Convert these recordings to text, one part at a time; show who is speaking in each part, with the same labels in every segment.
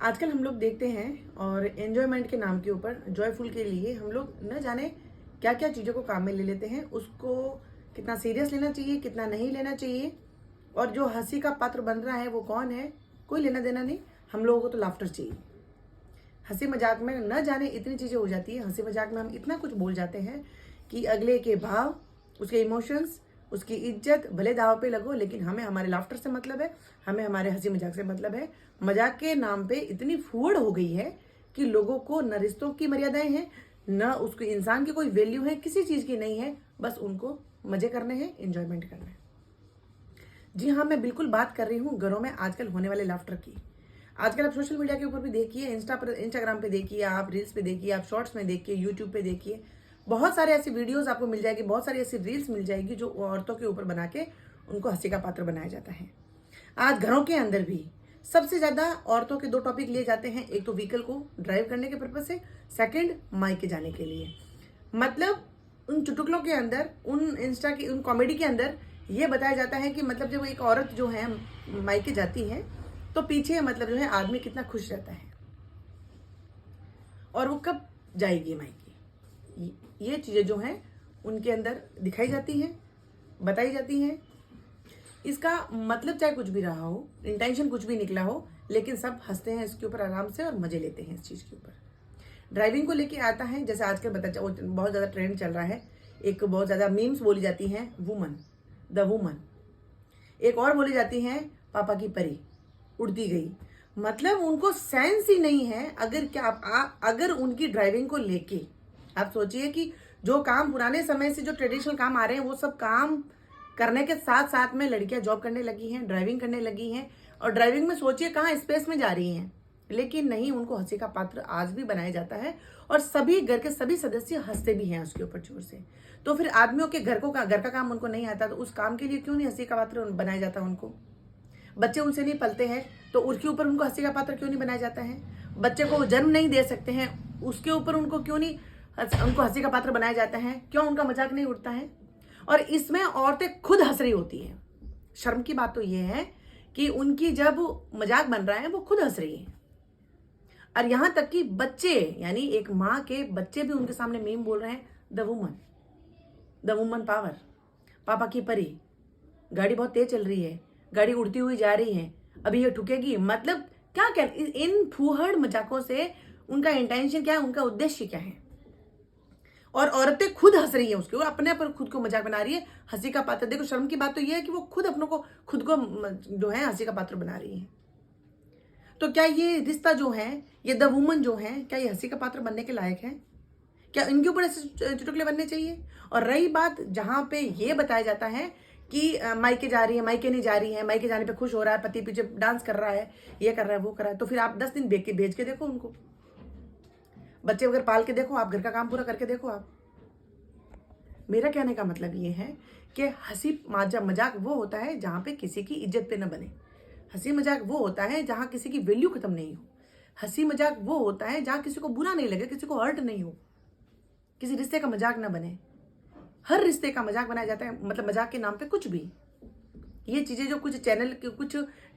Speaker 1: आजकल हम लोग देखते हैं और एंजॉयमेंट के नाम के ऊपर जॉयफुल के लिए हम लोग न जाने क्या क्या चीज़ों को काम में ले लेते हैं। उसको कितना सीरियस लेना चाहिए, कितना नहीं लेना चाहिए, और जो हंसी का पात्र बन रहा है वो कौन है, कोई लेना देना नहीं। हम लोगों को तो लाफ्टर चाहिए। हंसी मजाक में न जाने इतनी चीज़ें हो जाती है, हंसी मजाक में हम इतना कुछ बोल जाते हैं कि अगले के भाव, उसके इमोशंस, उसकी इज्जत भले दाव पे लगो, लेकिन हमें हमारे लाफ्टर से मतलब है, हमें हमारे हंसी मजाक से मतलब है। मजाक के नाम पे इतनी फूहड़ हो गई है कि लोगों को न रिश्तों की मर्यादाएं हैं, न उसको इंसान की कोई वैल्यू है, किसी चीज़ की नहीं है। बस उनको मजे करने हैं, इंजॉयमेंट करना है। जी हाँ, मैं बिल्कुल बात कर रही हूँ घरों में आजकल होने वाले लाफ्टर की। आजकल आप सोशल मीडिया के ऊपर भी देखिए, इंस्टाग्राम पे देखिए, आप रील्स पे देखिए, आप शॉर्ट्स में देखिए, यूट्यूब पे देखिए, बहुत सारे ऐसी वीडियोस आपको मिल जाएगी, बहुत सारी ऐसी रील्स मिल जाएगी जो औरतों के ऊपर बना के उनको हंसी का पात्र बनाया जाता है। आज घरों के अंदर भी सबसे ज्यादा औरतों के दो टॉपिक लिए जाते हैं। एक तो व्हीकल को ड्राइव करने के पर्पज से, सेकंड मायके जाने के लिए। मतलब उन चुटकुलों के अंदर, उन कॉमेडी के अंदर ये बताया जाता है कि मतलब जब एक औरत जो है मायके जाती है तो पीछे मतलब जो है आदमी कितना खुश रहता है और वो कब जाएगी मायके। ये चीजें जो हैं उनके अंदर दिखाई जाती हैं, बताई जाती हैं। इसका मतलब चाहे कुछ भी रहा हो, इंटेंशन कुछ भी निकला हो, लेकिन सब हंसते हैं इसके ऊपर आराम से और मजे लेते हैं इस चीज के ऊपर। ड्राइविंग को लेके आता है, जैसे आजकल बहुत ज्यादा ट्रेंड चल रहा है। एक बहुत ज्यादा मीम्स बोली जाती हैं, वुमन, द वुमन। एक और बोली जाती है, पापा की परी उड़ती गई। मतलब उनको सेंस ही नहीं है। अगर क्या अगर उनकी ड्राइविंग को लेके आप सोचिए कि जो काम पुराने समय से जो ट्रेडिशनल काम आ रहे हैं वो सब काम करने के साथ साथ में लड़कियां जॉब करने लगी हैं, ड्राइविंग करने लगी हैं, और ड्राइविंग में सोचिए कहाँ स्पेस में जा रही हैं। लेकिन नहीं, उनको हंसी का पात्र आज भी बनाया जाता है और सभी घर के सभी सदस्य हंसते भी हैं उसके ऊपर जोर से। तो फिर आदमियों के घर का काम उनको नहीं आता, तो उस काम के लिए क्यों नहीं हंसी का पात्र बनाया जाता उनको। बच्चे उनसे नहीं पलते हैं तो उसके ऊपर उनको हंसी का पात्र क्यों नहीं बनाया जाता है। बच्चे को जन्म नहीं दे सकते हैं, उसके ऊपर उनको क्यों नहीं उनको हंसी का पात्र बनाया जाता है, क्यों उनका मजाक नहीं उड़ता है। और इसमें औरतें खुद हंस रही होती हैं। शर्म की बात तो यह है कि उनकी जब मजाक बन रहा है वो खुद हंस रही है। और यहां तक कि बच्चे, यानी एक माँ के बच्चे भी उनके सामने मीम बोल रहे हैं, the woman, the woman power, पापा की परी, गाड़ी बहुत तेज चल रही है, गाड़ी उड़ती हुई जा रही है, अभी ये ठुकेगी। मतलब क्या कह, इन फूहड़ मजाकों से उनका इंटेंशन क्या है, उनका उद्देश्य क्या है। और औरतें खुद हंस रही है उसके ऊपर, अपने पर खुद को मजाक बना रही है, हंसी का पात्र। देखो, शर्म की बात तो यह है कि वो खुद खुद को जो है हंसी का पात्र बना रही है। तो क्या ये रिश्ता जो है, ये द वुमन जो है, क्या ये हंसी का पात्र बनने के लायक है? क्या इनके ऊपर ऐसे चुटकुले बनने चाहिए? और रही बात जहां पे ये बताया जाता है कि मायके जा रही है, मायके नहीं जा रही है, मायके जाने पे खुश हो रहा है, पति पीछे डांस कर रहा है, ये कर रहा है, वो कर रहा है, तो फिर आप 10 दिन भेज के देखो उनको। बच्चे वगैरह पाल के देखो, आप घर का काम पूरा करके देखो आप। मेरा कहने का मतलब ये है कि हंसी मजाक वो होता है जहां पे किसी की इज्जत पे न बने। हंसी मजाक वो होता है जहां किसी की वैल्यू खत्म नहीं हो। हंसी मजाक वो होता है जहां किसी को बुरा नहीं लगे, किसी को हर्ट नहीं हो, किसी रिश्ते का मजाक ना बने। हर रिश्ते का मजाक बनाया जाता है, मतलब मजाक के नाम पे कुछ भी। ये चीजें जो कुछ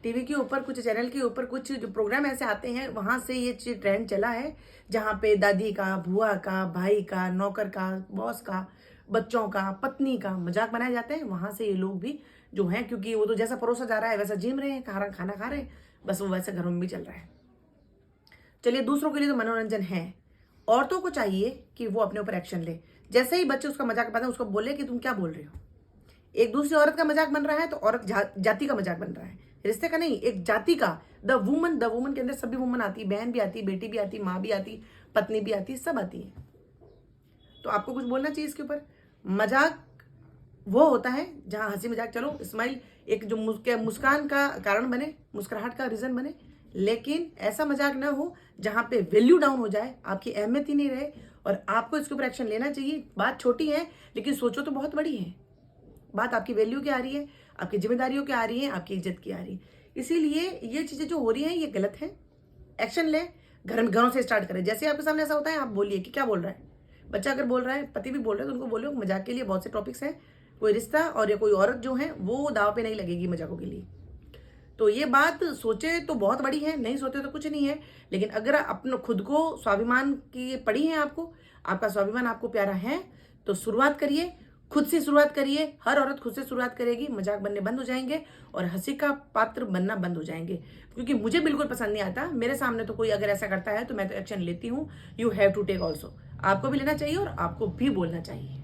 Speaker 1: टीवी के ऊपर, कुछ चैनल के ऊपर कुछ जो प्रोग्राम ऐसे आते हैं, वहां से ये ट्रेंड चला है जहां पे दादी का, बुआ का, भाई का, नौकर का, बॉस का, बच्चों का, पत्नी का मजाक बनाए जाते हैं। वहां से ये लोग भी जो हैं, क्योंकि वो तो जैसा परोसा जा रहा है वैसा जिम रहे हैं, खाना खा रहे हैं, बस वो वैसे घरों में भी चल रहा है। चलिए, दूसरों के लिए तो मनोरंजन है, औरतों को चाहिए कि वो अपने ऊपर एक्शन ले। जैसे ही बच्चे उसका मजाक बनाए, उसको बोले कि तुम क्या बोल रहे हो। एक दूसरी औरत का मजाक बन रहा है तो औरत जाति का मजाक बन रहा है, रिश्ते का नहीं, एक जाति का। द वुमन के अंदर सभी वुमन आती, बहन भी आती, बेटी भी आती, माँ भी आती, पत्नी भी आती, सब आती है। तो आपको कुछ बोलना चाहिए इसके ऊपर। मजाक वो होता है जहां हंसी मजाक, चलो स्माइल, एक जो मुस्कान का कारण बने, मुस्कुराहट का रीजन बने, लेकिन ऐसा मजाक ना हो जहां पे वैल्यू डाउन हो जाए, आपकी अहमियत ही नहीं रहे। और आपको इसके ऊपर एक्शन लेना चाहिए। बात छोटी है लेकिन सोचो तो बहुत बड़ी है। बात आपकी वैल्यू की आ रही है, आपकी जिम्मेदारियों की आ रही है, आपकी इज्जत की आ रही है। इसीलिए ये चीजें जो हो रही हैं ये गलत है। एक्शन ले, घरों से स्टार्ट करें। जैसे आपके सामने ऐसा होता है, आप बोलिए कि क्या बोल रहा है। बच्चा अगर बोल रहा है, पति भी बोल रहे हैं, तो उनको बोलो मजाक के लिए बहुत से टॉपिक्स हैं। कोई रिश्ता और या कोई औरत जो है वो दाव पे नहीं लगेगी मजाकों के लिए। तो ये बात सोचे तो बहुत बड़ी है, नहीं सोचे तो कुछ नहीं है। लेकिन अगर अपने खुद को स्वाभिमान की पड़ी है, आपको आपका स्वाभिमान आपको प्यारा है, तो शुरुआत करिए, खुद से शुरुआत करिए। हर औरत खुद से शुरुआत करेगी, मजाक बनने बंद हो जाएंगे और हंसी का पात्र बनना बंद हो जाएंगे। क्योंकि मुझे बिल्कुल पसंद नहीं आता, मेरे सामने तो कोई अगर ऐसा करता है तो मैं तो एक्शन लेती हूँ। You have to take also, आपको भी लेना चाहिए और आपको भी बोलना चाहिए।